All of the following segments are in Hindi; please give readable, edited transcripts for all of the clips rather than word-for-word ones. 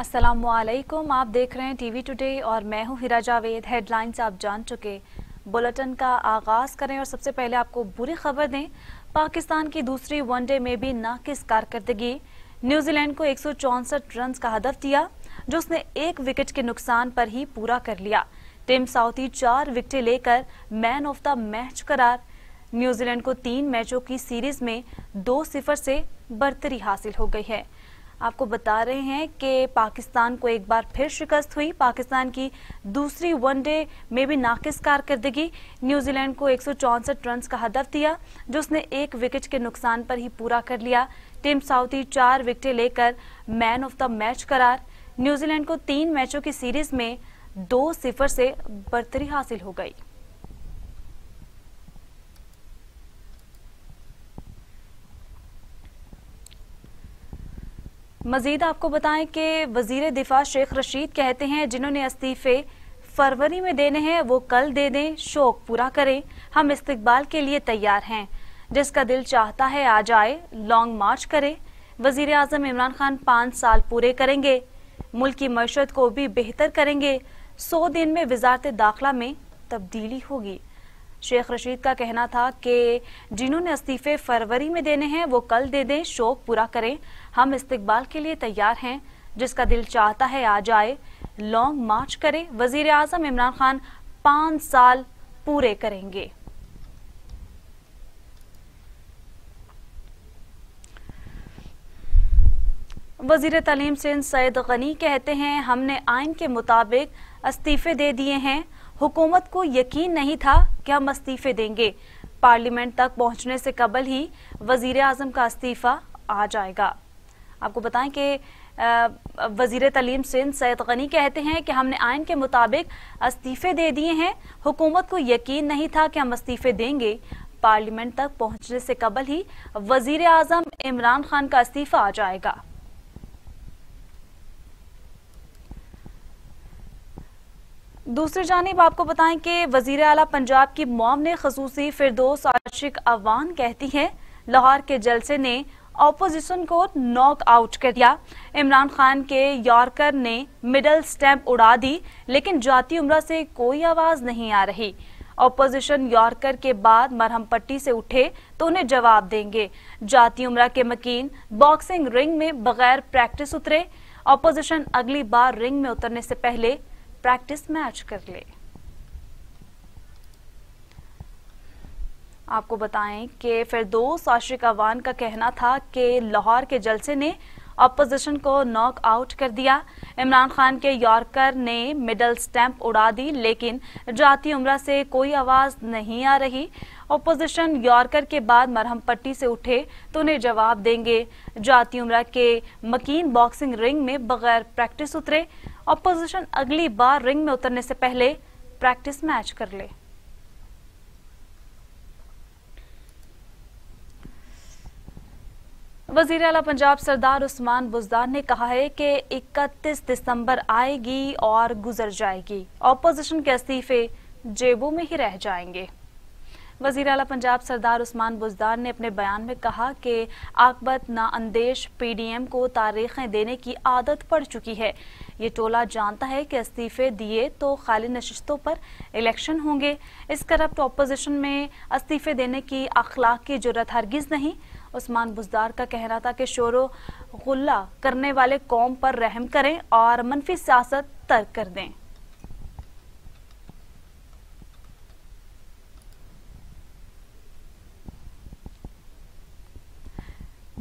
अस्सलामुअलैकुम। आप देख रहे हैं टीवी टुडे और मैं हूं हिरा जावेद। हेडलाइंस आप जान चुके। बुलेटिन का आगाज करें और सबसे पहले आपको बुरी खबर दें। पाकिस्तान की दूसरी वनडे में भी नाकिस कारकर्दगी। न्यूजीलैंड को 164 रन का हदफ दिया जो उसने 1 विकेट के नुकसान पर ही पूरा कर लिया। टिम साउथी 4 विकेटें लेकर मैन ऑफ द मैच करार। न्यूजीलैंड को 3 मैचों की सीरीज में 2-0 से बढ़तरी हासिल हो गई है। आपको बता रहे हैं कि पाकिस्तान को एक बार फिर शिकस्त हुई। पाकिस्तान की दूसरी वनडे में भी नाकिस कारकर्दगी। न्यूजीलैंड को 164 रन का हदफ दिया जो उसने 1 विकेट के नुकसान पर ही पूरा कर लिया। टिम साउथी 4 विकेटें लेकर मैन ऑफ द मैच करार। न्यूजीलैंड को 3 मैचों की सीरीज में 2-0 से बढ़तरी हासिल हो गई। मजीद आपको बताएं कि वजीर दिफा शेख रशीद कहते हैं जिन्होंने इस्तीफे फरवरी में देने हैं वो कल दे दें, शौक पूरा करें, हम इस्तकबाल के लिए तैयार हैं, जिसका दिल चाहता है आ जाए, लॉन्ग मार्च करे। वजीर आजम इमरान खान 5 साल पूरे करेंगे, मुल्क की मईशत को भी बेहतर करेंगे, 100 दिन में वजारत दाखिला में तब्दीली होगी। शेख रशीद का कहना था कि जिन्होंने इस्तीफे फरवरी में देने हैं वो कल दे दें, शौक पूरा करें, हम इस्तकबाल के लिए तैयार हैं, जिसका दिल चाहता है आ जाए, लॉन्ग मार्च करे। वजीर आजम इमरान खान 5 साल पूरे करेंगे। वजीर तालीम सिंध सैयद गनी कहते हैं हमने आइन के मुताबिक इस्तीफे दे दिए हैं, हुकूमत को यकीन नहीं था कि हम इस्तीफे देंगे, पार्लियामेंट तक पहुंचने से कबल ही वजीर आजम का इस्तीफा आ जाएगा। आपको बताएं कि वजीर तालीम सिंध सैयद गनी कहते हैं कि हमने आइन के मुताबिक इस्तीफे दे दिए हैं, हुकूमत को यकीन नहीं था कि हम इस्तीफे देंगे, पार्लियामेंट तक पहुंचने से कबल ही वजीर आजम इमरान खान का इस्तीफा आ जाएगा। दूसरी जानिब आपको बताएं कि वजीर आला पंजाब की मौमने खसूसी फिरदौस आशिक अवान कहती है लाहौर के जलसे ने ऑपोजिशन को नॉक आउट कर दिया। इमरान खान के यॉर्कर ने मिडल स्टैंप उड़ा दी लेकिन जाती उम्रा से कोई आवाज नहीं आ रही। ऑपोजिशन यॉर्कर के बाद मरहम पट्टी से उठे तो उन्हें जवाब देंगे। जाती उम्रा के मकीन बॉक्सिंग रिंग में बगैर प्रैक्टिस उतरे। ऑपोजिशन अगली बार रिंग में उतरने से पहले प्रैक्टिस मैच कर ले। आपको बताएं कि फिरदौस आशिक अवान का कहना था कि लाहौर के जलसे ने अपोजिशन को नॉक आउट कर दिया। इमरान खान के यॉर्कर ने मिडल स्टैंप उड़ा दी लेकिन जाती उम्रा से कोई आवाज नहीं आ रही। अपोजिशन यॉर्कर के बाद मरहम पट्टी से उठे तो उन्हें जवाब देंगे। जाती उम्रा के मकीन बॉक्सिंग रिंग में बगैर प्रैक्टिस उतरे। अपोजिशन अगली बार रिंग में उतरने से पहले प्रैक्टिस मैच कर ले। वजीर आला पंजाब सरदार उस्मान बुज़दार ने कहा है कि 31 दिसंबर आएगी और गुजर जाएगी, अपोजिशन के इस्तीफे जेबों में ही रह जाएंगे। वजीर आला पंजाब सरदार उस्मान बुज़दार ने अपने बयान में कहा कि आकबत नाअंदेश PDM को तारीखें देने की आदत पड़ चुकी है। ये टोला जानता है कि इस्तीफे दिए तो खाली नशिस्तों पर इलेक्शन होंगे। इस करप्ट अपोजिशन में इस्तीफे देने की अखलाक की जुर्रत हरगिज नहीं। उस्मान बुज़दार का कहना था कि शोरो गुल्ला करने वाले कौम पर रहम करें और मनफी सियासत तर्क कर दें।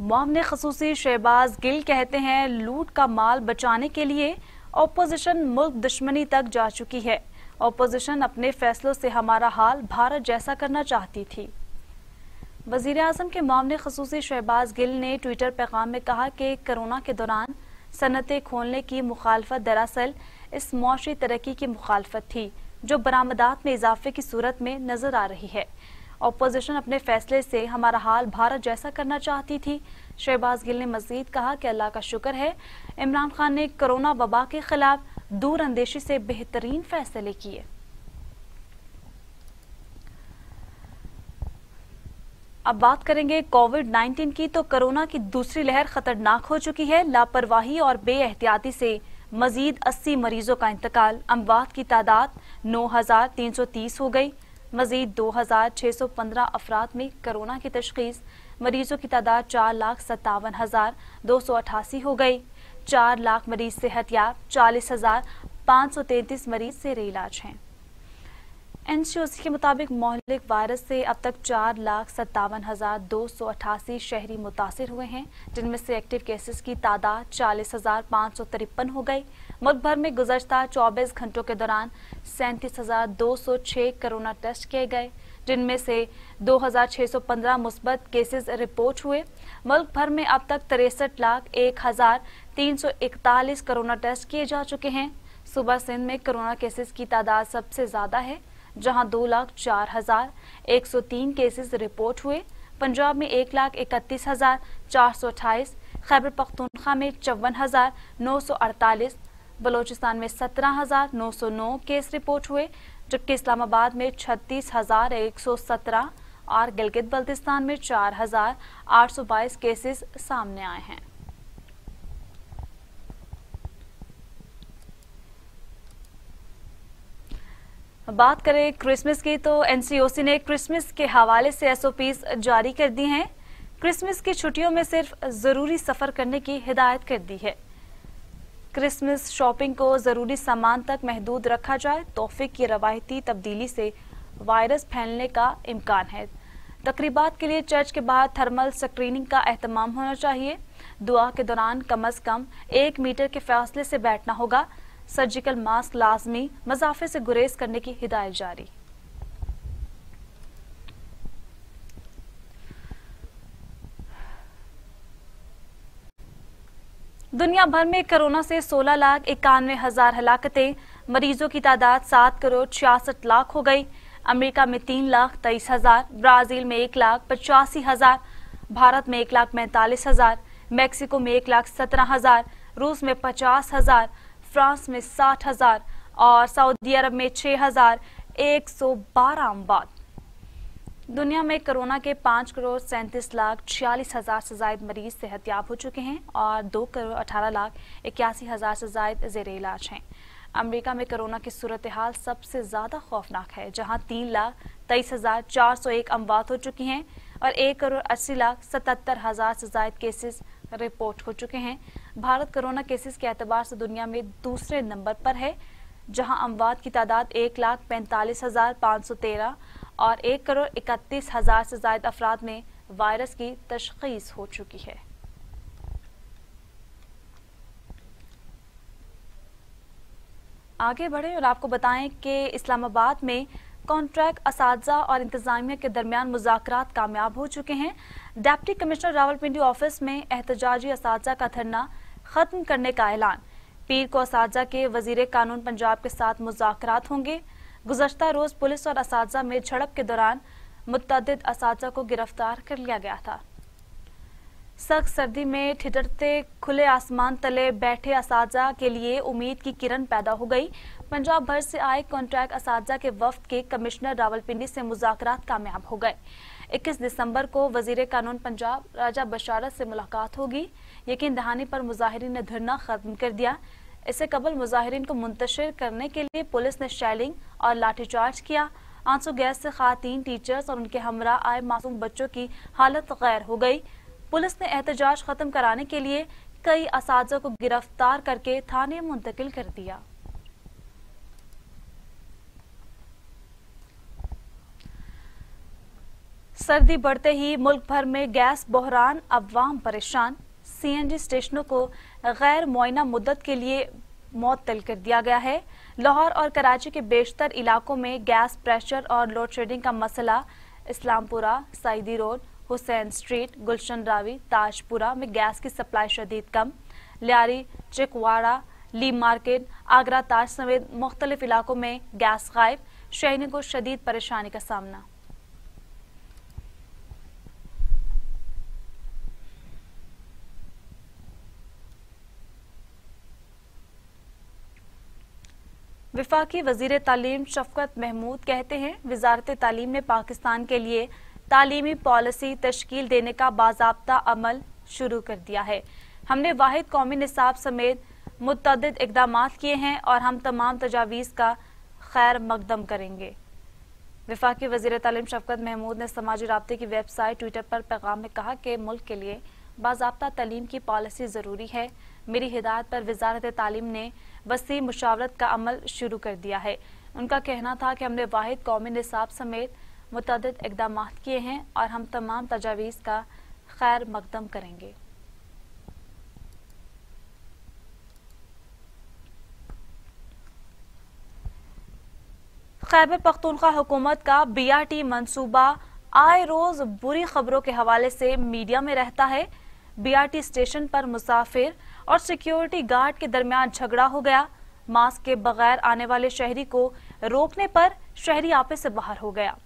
मौमने खसूसी शहबाज गिल कहते हैं लूट का माल बचाने के लिए अपोजिशन मुल्क दुश्मनी तक जा चुकी है। अपोजिशन अपने फैसलों से हमारा हाल भारत जैसा करना चाहती थी। वजीर आजम के मामले खसूसी शहबाज गिल ने ट्विटर पैगाम में कहा कि कोरोना के दौरान सनतें खोलने की मुखालफत दरअसल इस मौशी तरक्की की मुखालफत थी जो बरामदात में इजाफे की सूरत में नजर आ रही है। अपोजिशन अपने फैसले से हमारा हाल भारत जैसा करना चाहती थी। शहबाज गिल ने मजीद कहा कि अल्लाह का शुक्र है इमरान खान ने कोरोना वबा के खिलाफ दूर अंदेशी से बेहतरीन फैसले किए। अब बात करेंगे कोविड-19 की। तो कोरोना की दूसरी लहर खतरनाक हो चुकी है। लापरवाही और बेएहतियाती से मजीद 80 मरीजों का इंतकाल। अमवात की तादाद 9,330 हो गई। मजीद 2,615 अफराद में कोरोना की तशखीस। मरीजों की तादाद 4,57,288 हो गई। 4 लाख मरीज सेहतयाब, 40,533 मरीज ज़ेरे इलाज हैं। एनसीओसी के मुताबिक मोहल्लिक वायरस से अब तक 4,57,288 शहरी मुतासिर हुए हैं, जिनमें से एक्टिव केसेस की तादाद 40,553 हो गई। मुल्क भर में गुज़श्ता 24 घंटों के दौरान 37,206 कोरोना टेस्ट किए गए, जिनमें से 2,615 मुस्बत केसेस रिपोर्ट हुए। मुल्क भर में अब तक 63,01,341 कोरोना टेस्ट किए जा चुके हैं। सूबा सिंध में कोरोना केसेस की तादाद सबसे ज्यादा है, जहां 2,04,103 केसेस रिपोर्ट हुए। पंजाब में 1,31,428, खैबर पख्तूनख्वा में 54,948, बलोचिस्तान में 17,909 केस रिपोर्ट हुए, जबकि इस्लामाबाद में 36,117 और गिलगित बल्तिस्तान में 4,822 केसेस सामने आए हैं। बात करें क्रिसमस की, तो एनसीओसी ने क्रिसमस के हवाले से एसओपीज जारी कर दी हैं। क्रिसमस की छुट्टियों में सिर्फ जरूरी सफर करने की हिदायत कर दी है। क्रिसमस शॉपिंग को जरूरी सामान तक महदूद रखा जाए। तोहफे की रवायती तब्दीली से वायरस फैलने का इम्कान है। तकरीबात के लिए चर्च के बाहर थर्मल स्क्रीनिंग का एहतमाम होना चाहिए। दुआ के दौरान कम अज कम 1 मीटर के फासले से बैठना होगा। सर्जिकल मास्क लाजमी। मजाफे से गुरेज करने की हिदायत जारी। दुनिया भर में कोरोना से 16,91,000 हलाकतें। मरीजों की तादाद 7,66,00,000 हो गई। अमेरिका में 3,23,000, ब्राजील में 1,85,000, भारत में 1,45,000, मैक्सिको में 1,17,000, रूस में 50,000, फ्रांस में 60,000 और सऊदी अरब में 6,112 अमवात। दुनिया में कोरोना के 5,37,46,000 से ज्यादा मरीज सेहतयाब हो चुके हैं और 2,18,81,000 से ज्यादा ज़ेरे इलाज हैं। अमेरिका में कोरोना की सूरत हाल सबसे ज्यादा खौफनाक है, जहां 3,23,401 अमवात हो चुकी हैं और 1,80,77,000 से ज्यादा केसेस रिपोर्ट हो चुके हैं। भारत कोरोना केसेस के एतबार से दुनिया में दूसरे नंबर पर है, जहां अमवात की तादाद 1,45,513 और 1,31,000 से ज्यादा अफराद में वायरस की तशखीस हो चुकी है। आगे बढ़े और आपको बताएं कि इस्लामाबाद में कॉन्ट्रैक्ट असातिज़ा और इंतजामिया के दरमियान मुज़ाकरात कामयाब हो चुके हैं। डिप्टी कमिश्नर रावलपिंडी ऑफिस में एहतजाजी असातिज़ा का धरना खत्म करने का ऐलान। पीर को असातिज़ा के वजीर कानून पंजाब के साथ मुज़ाकरात होंगे। गुज़श्ता रोज पुलिस और असातिज़ा में झड़प के दौरान मुतअद्दिद असातिज़ा को गिरफ्तार कर लिया गया था। सख्त सर्दी में ठिठुरते खुले आसमान तले बैठे असातिज़ा के लिए उम्मीद की किरण पैदा हो गई। पंजाब भर से आए कॉन्ट्रैक्ट असातिज़ा के वफ्द के कमिश्नर रावलपिंडी से मुज़ाकरात कामयाब हो गए। 21 दिसंबर को वजीर कानून पंजाब राजा बशारत से मुलाकात होगी। यकीन दहानी पर मुजाहिरीन ने धरना खत्म कर दिया। इससे कबल मुजाहिरीन को मुंतशिर करने के लिए पुलिस ने शेलिंग और लाठीचार्ज किया। आंसू गैस से खातीन, टीचर्स और उनके हमरा आए मासूम बच्चों की हालत गैर हो गई। पुलिस ने एहतजाज खत्म कराने के लिए कई असातिज़ा को गिरफ्तार करके थाने मुंतकिल कर दिया। सर्दी बढ़ते ही मुल्क भर में गैस बहरान, अवाम परेशान। सीएनजी स्टेशनों को गैर मुअय्यना मुद्दत के लिए मुअत्तल कर दिया गया है। लाहौर और कराची के बेशतर इलाकों में गैस प्रेशर और लोड शेडिंग का मसला। इस्लामपुरा, सईदी रोड, हुसैन स्ट्रीट, गुलशन रावी, ताजपुरा में गैस की सप्लाई शदीद कम। लियारी, चिकवाड़ा, ली मार्केट, आगरा ताज समेत मुख्तलिफ इलाकों में गैस गायब। शहरियों को शदीद परेशानी का सामना। विफाकी वजीर तालीम शफकत महमूद कहते हैं, वजारत तालीम ने पाकिस्तान के लिए तालीमी पॉलिसी तश्कील देने का बाज़ाब्ता अमल शुरू कर दिया है। हमने वाहिद कौमी निसाब समेत मुतअद्दिद इक़दामात किए हैं और हम तमाम तजावीज़ का खैर मकदम करेंगे। वफाकी वज़ीर तालीम शफ़क़त महमूद ने समाजी राब्ते की वेबसाइट ट्विटर पर पैगाम में कहा कि मुल्क के लिए बाज़ाब्ता तालीम की पॉलिसी ज़रूरी है। मेरी हिदायत पर वज़ारत तालीम ने वसी मुशावरत का अमल शुरू कर दिया है। उनका कहना था कि हमने वाहिद कौमी निसाब समेत मुतअद्दिद इक़दामात किए हैं और हम तमाम तजावीज़ का खैर मकदम करेंगे। खैबर पख्तूनख्वा हुकूमत का BRT मंसूबा आए रोज बुरी खबरों के हवाले से मीडिया में रहता है। BRT स्टेशन पर मुसाफिर और सिक्योरिटी गार्ड के दरमियान झगड़ा हो गया। मास्क के बगैर आने वाले शहरी को रोकने पर शहरी आपे से बाहर हो गया।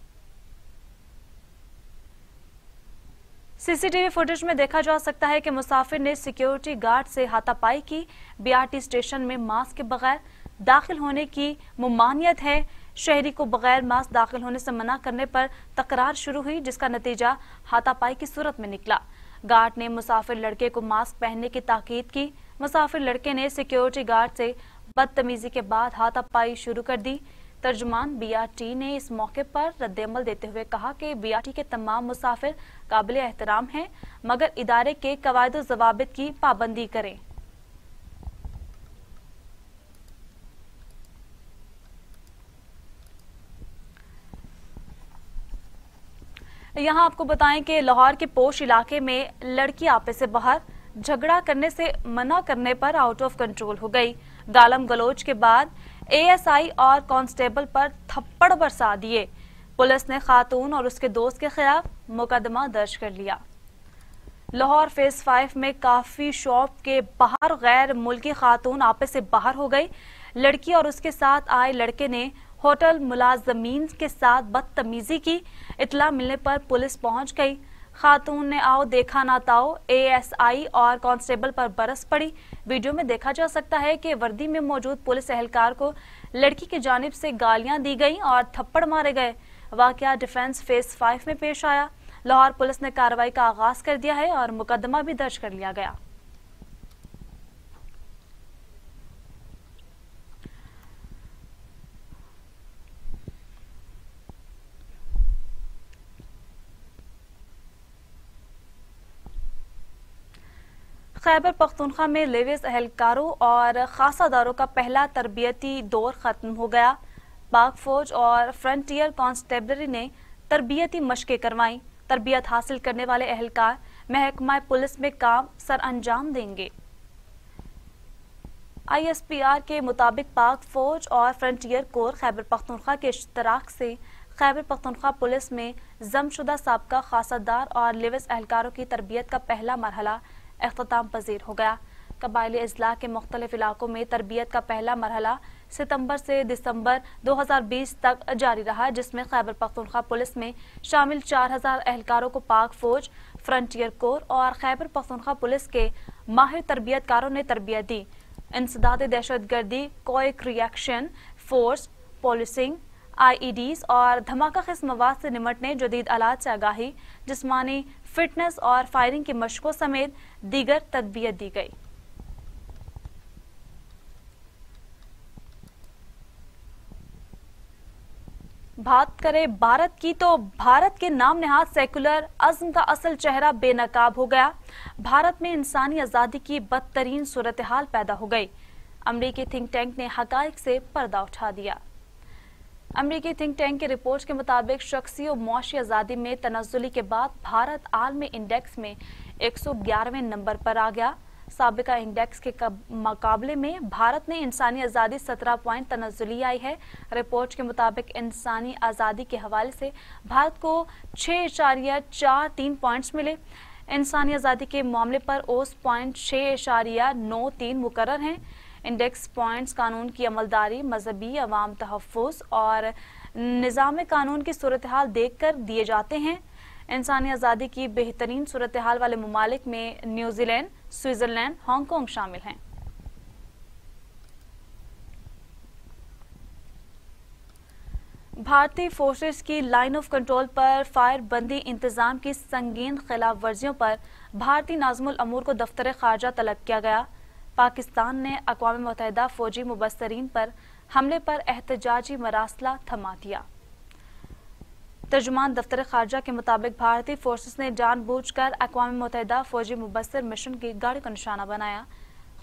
CCTV फुटेज में देखा जा सकता है कि मुसाफिर ने सिक्योरिटी गार्ड से हाथापाई की। BRT स्टेशन में मास्क के बगैर दाखिल होने की ममानियत है। शहरी को बगैर मास्क दाखिल होने से मना करने पर तकरार शुरू हुई, जिसका नतीजा हाथापाई की सूरत में निकला। गार्ड ने मुसाफिर लड़के को मास्क पहनने की ताकीद की। मुसाफिर लड़के ने सिक्योरिटी गार्ड से बदतमीजी के बाद हाथापाई शुरू कर दी। तर्जुमान BRT ने इस मौके पर रद्देअमल देते हुए कहा कि BRT के तमाम मुसाफिर काबिल एहतराम हैं, मगर इदारे के कवायद व ज़वाबित की पाबंदी करें। यहाँ आपको बताएं कि लाहौर के पोश इलाके में लड़की आपे से बाहर, झगड़ा करने से मना करने पर आउट ऑफ कंट्रोल हो गई। गालम गलोच के बाद ASI और कांस्टेबल पर थप्पड़ बरसा दिए। पुलिस ने खातून और उसके दोस्त के खिलाफ मुकदमा दर्ज कर लिया। लाहौर फेज 5 में काफी शॉप के बाहर गैर मुल्की खातून आपे से बाहर हो गई। लड़की और उसके साथ आए लड़के ने होटल मुलाजमीन के साथ बदतमीजी की। इतला मिलने पर पुलिस पहुंच गई। खातून ने आओ देखा ना ताओ ASI और कांस्टेबल पर बरस पड़ी। वीडियो में देखा जा सकता है कि वर्दी में मौजूद पुलिस एहलकार को लड़की की जानिब से गालियां दी गई और थप्पड़ मारे गए। वाकया डिफेंस फेज 5 में पेश आया। लाहौर पुलिस ने कार्रवाई का आगाज कर दिया है और मुकदमा भी दर्ज कर लिया गया। खैबर पख्तूनख्वा में लेविस एहलकारों और खासादारों का पहला तरबियती दौर खत्म हो गया। पाक फौज और फ्रंटियर कांस्टेबलरी ने तरबियती मशकें करवाई। तरबियत हासिल करने वाले एहलकार महकमा पुलिस में काम सर अंजाम देंगे। ISPR के मुताबिक पाक फौज और फ्रंटियर कोर खैबर पख्तूनख्वा के इश्तराक से खैबर पख्तूनख्वा पुलिस में जमशुदा साबका खासादार और लेविस एहलकारों की तरबियत का पहला मरहला इख्तिताम पजीर हो गया। कबायली अजला के मुख्तलिफ इलाकों में तरबियत का पहला मरहला सितंबर से दिसंबर 2020 तक जारी रहा, जिसमें खैबर पख्तूनख्वा पुलिस में शामिल 4000 एहलकारों को पाक फौज, फ्रंटियर कोर और खैबर पख्तूनख्वा पुलिस के माहिर तरबियतकारों ने तरबियत दी। इंसदाद दहशतगर्दी, quick reaction force, policing, IEDs और धमाका खिस मवाद से निमटने, जदीद आलात से आगाही, जिस्मानी फिटनेस और फायरिंग की मशकों समेत दीगर तरबियत दी गई। बात करें भारत की तो भारत के नाम नेहाद सेकुलर अज़्म का असल चेहरा बेनकाब हो गया। भारत में इंसानी आज़ादी की बदतरीन सूरत हाल पैदा हो गई। अमरीकी थिंक टैंक ने हकाइक से पर्दा उठा दिया। अमरीकी थिंक टैंक की रिपोर्ट के मुताबिक शख्सी और मुआशी आज़ादी में तनज़्ज़ुली के बाद भारत आलमी इंडेक्स में 111वें नंबर पर आ गया। साबिका इंडेक्स के मुकाबले में भारत ने इंसानी आज़ादी 17 पॉइंट तनज़्ज़ुली आई है। रिपोर्ट के मुताबिक इंसानी आज़ादी के हवाले से भारत को 6.43 पॉइंट्स मिले। इंसानी आज़ादी के मामले पर औसत पॉइंट 6.93 मुकर्रर हैं। इंडेक्स पॉइंट्स कानून की अमलदारी, मजहबी, अवाम तहफ़्फ़ुज़ और निज़ाम कानून की सूरत हाल देख कर दिए जाते हैं। इंसानी आज़ादी की बेहतरीन सूरत हाल वाले ममालिक में न्यूजीलैंड, स्विट्ज़रलैंड, हांगकांग शामिल हैं। भारतीय फोर्सेस की लाइन ऑफ कंट्रोल पर फायर बंदी इंतजाम की संगीन खिलाफ वर्जियों पर भारतीय नाज़िमुल अमूर को दफ्तर खारजा तलब किया गया। पाकिस्तान ने अक़वाम मुत्तहिदा फौजी मुबस्सरीन पर हमले पर एहतजाजी मरासला थमा दिया। तर्जुमान दफ्तर खारजा के मुताबिक भारतीय फोर्सेस ने जानबूझकर अक़वाम मुत्तहिदा फौजी मुबस्सर मिशन की गाड़ी को निशाना बनाया।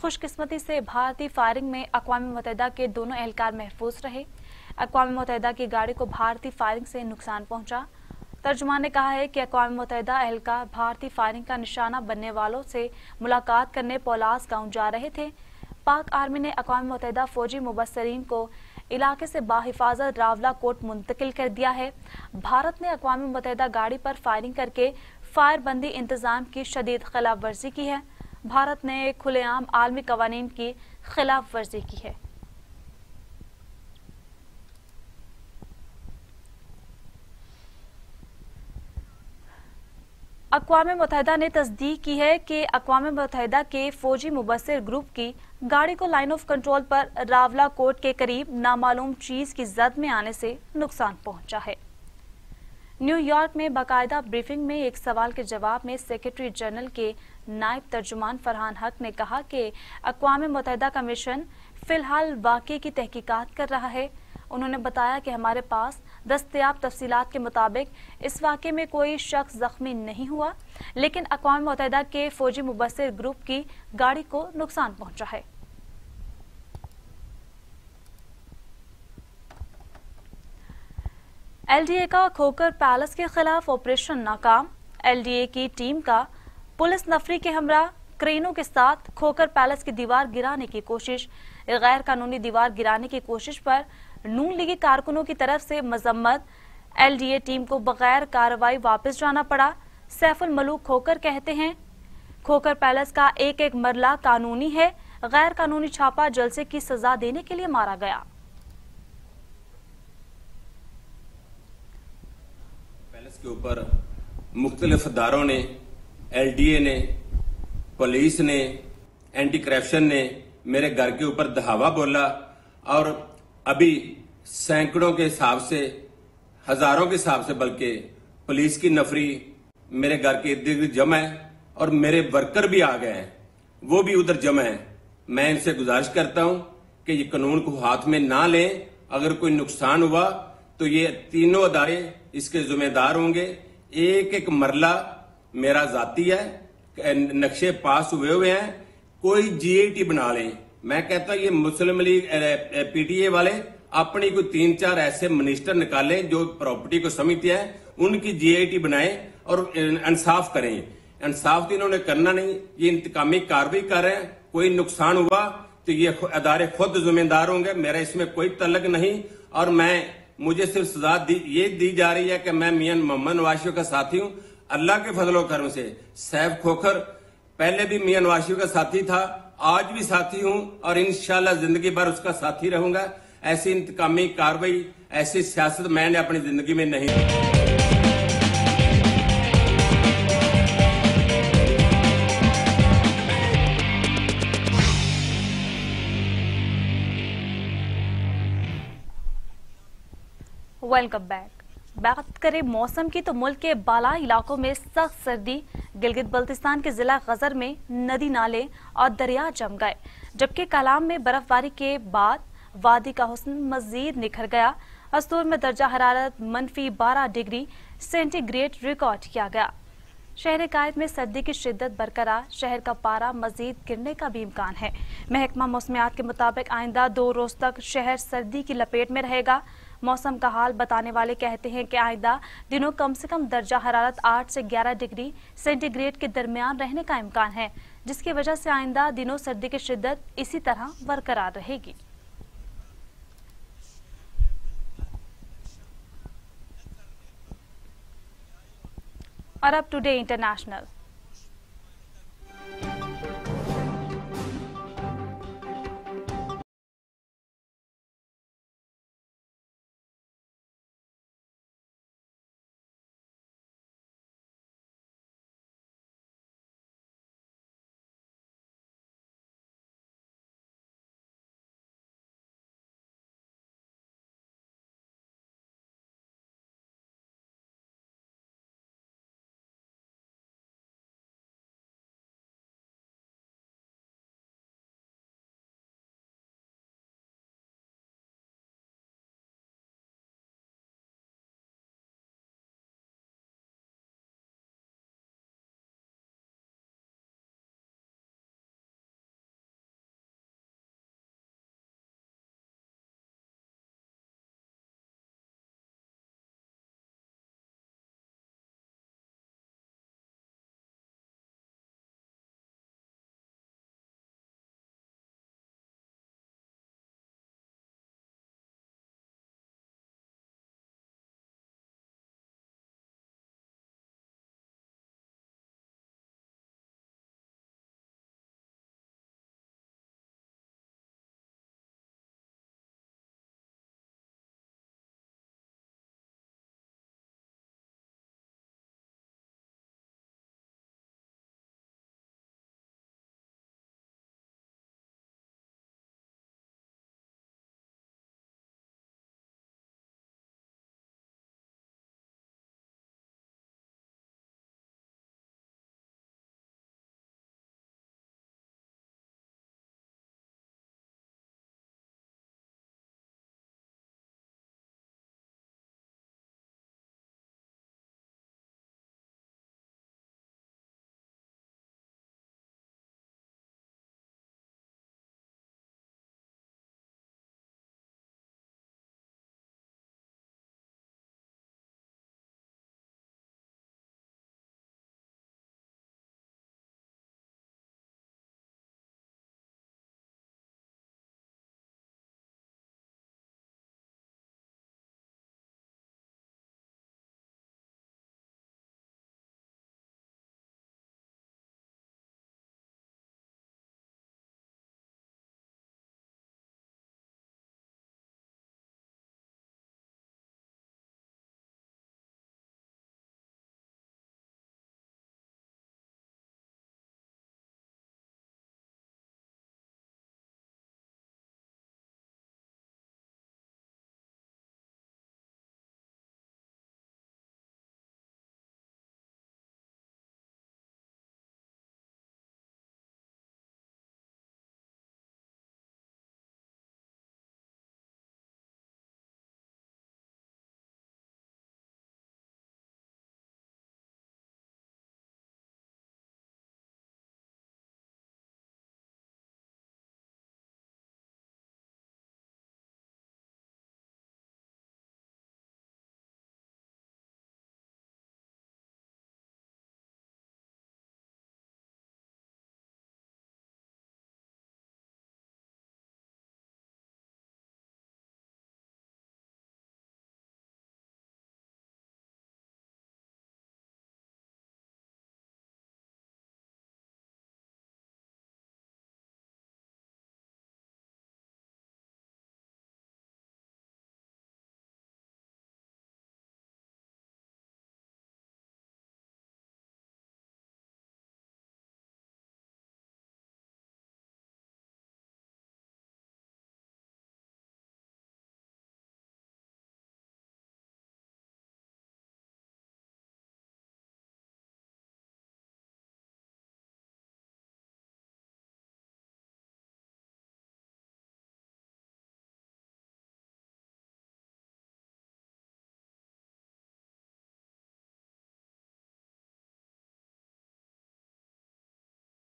खुशकिस्मती से भारतीय फायरिंग में अक़वाम मुत्तहिदा के दोनों एहलकार महफूज रहे। अक़वाम मुत्तहिदा की गाड़ी को भारतीय फायरिंग से नुकसान पहुंचा। तर्जुमान ने कहा है कि अक़वाम मुत्तहिदा एहलकार भारतीय फायरिंग का निशाना बनने वालों से मुलाकात करने पौलाज गांव जा रहे थे। पाक आर्मी ने अक़वाम मुत्तहिदा फौजी मुबस्सरीन को इलाके से बाहिफाजत रावलाकोट मुंतकिल कर दिया है। भारत ने अक़वाम मुत्तहिदा गाड़ी पर फायरिंग करके फायरबंदी इंतजाम की शदीद खिलाफ वर्जी की है। भारत ने खुलेआम आलमी कवानीन की खिलाफ वर्जी की है। अक़वाम मुत्तहिदा ने तस्दीक की है कि अक़वाम मुत्तहिदा के फौजी मुबस्सिर ग्रुप की गाड़ी को लाइन ऑफ कंट्रोल पर रावलाकोट के करीब नामालूम चीज की जद में आने से नुकसान पहुंचा है। न्यूयॉर्क में बाकायदा ब्रीफिंग में एक सवाल के जवाब में सेक्रेटरी जनरल के नायब तर्जुमान फरहान हक ने कहा कि अक़वाम मुत्तहिदा का मिशन फिलहाल वाक़े की तहकीकात कर रहा है। उन्होंने बताया कि हमारे पास दस्तयाब तफसीलात के मुताबिक इस वाक़े में कोई शख्स जख्मी नहीं हुआ, लेकिन अक़वाम मुत्तहिदा के फौजी मुबस्सिर ग्रुप की गाड़ी को नुकसान पहुंचा है। एलडीए का खोकर पैलेस के खिलाफ ऑपरेशन नाकाम। एलडीए की टीम का पुलिस नफरी के हमरा क्रेनों के साथ खोकर पैलेस की दीवार गिराने की कोशिश। गैर कानूनी दीवार गिराने की कोशिश पर नून लीगी कारकुनों की तरफ से मजम्मत। एलडीए टीम को बगैर कार्रवाई वापस जाना पड़ा। सैफुल मलूक खोकर कहते हैं, खोकर पैलेस का एक एक मरला कानूनी है। गैर कानूनी छापा जलसे की सजा देने के लिए मारा गया। पैलेस के ऊपर मुख्तलिफ अदारों ने, एलडीए ने, पुलिस ने, एंटी करप्शन ने मेरे घर के ऊपर दहावा बोला और अभी सैकड़ों के हिसाब से, हजारों के हिसाब से बल्कि पुलिस की नफरी मेरे घर के इर्द गिर्द जमा है और मेरे वर्कर भी आ गए हैं, वो भी उधर जमा है। मैं इनसे गुजारिश करता हूं कि ये कानून को हाथ में ना लें। अगर कोई नुकसान हुआ तो ये तीनों अदारे इसके जिम्मेदार होंगे। एक एक मरला मेरा जाती है, नक्शे पास हुए हैं। कोई जीएटी बना लें। मैं कहता हूं ये मुस्लिम लीग पीटीए वाले अपनी कोई 3-4 ऐसे मिनिस्टर निकालें जो प्रॉपर्टी को समझते हैं, उनकी जीएटी बनाएं और इंसाफ करें। इंसाफ तो इन्होंने करना नहीं, ये इंतकामी कार्रवाई कर रहे हैं। कोई नुकसान हुआ तो ये अदारे खुद जिम्मेदार होंगे, मेरा इसमें कोई तल्लक नहीं। और मुझे सिर्फ सजा ये दी जा रही है कि मैं मियां मोहम्मद नवाज का साथी हूं। अल्लाह के फजलो करम से सैफ खोखर पहले भी मियां नवाज का साथी था, आज भी साथी हूं और इंशाल्लाह जिंदगी भर उसका साथी रहूंगा। ऐसी इंतकामी कार्रवाई, ऐसी सियासत मैंने अपनी जिंदगी में नहीं की। Welcome back. बात करें मौसम की तो मुल्क के बाला इलाकों में सख्त सर्दी। गिलगित बल्तिस्तान के जिला गजर में नदी नाले और दरिया जम गए, जबकि कलाम में बर्फबारी के बाद वादी का हुस्न मजीद निखर गया। अस्तूर में दर्जा हरारत -12 डिग्री सेंटीग्रेड रिकॉर्ड किया गया। शहर कायद में सर्दी की शिद्दत बरकरार, शहर का पारा मजीद गिरने का भी इम्कान है। महकमा मौसमियात के मुताबिक आइंदा 2 रोज तक शहर सर्दी की लपेट में रहेगा। मौसम का हाल बताने वाले कहते हैं कि आइंदा दिनों कम से कम दर्जा हरारत 8 से 11 डिग्री सेंटीग्रेड के दरमियान रहने का इम्कान है, जिसकी वजह से आइंदा दिनों सर्दी की शिद्दत इसी तरह बरकरार रहेगी। और अब टुडे इंटरनेशनल।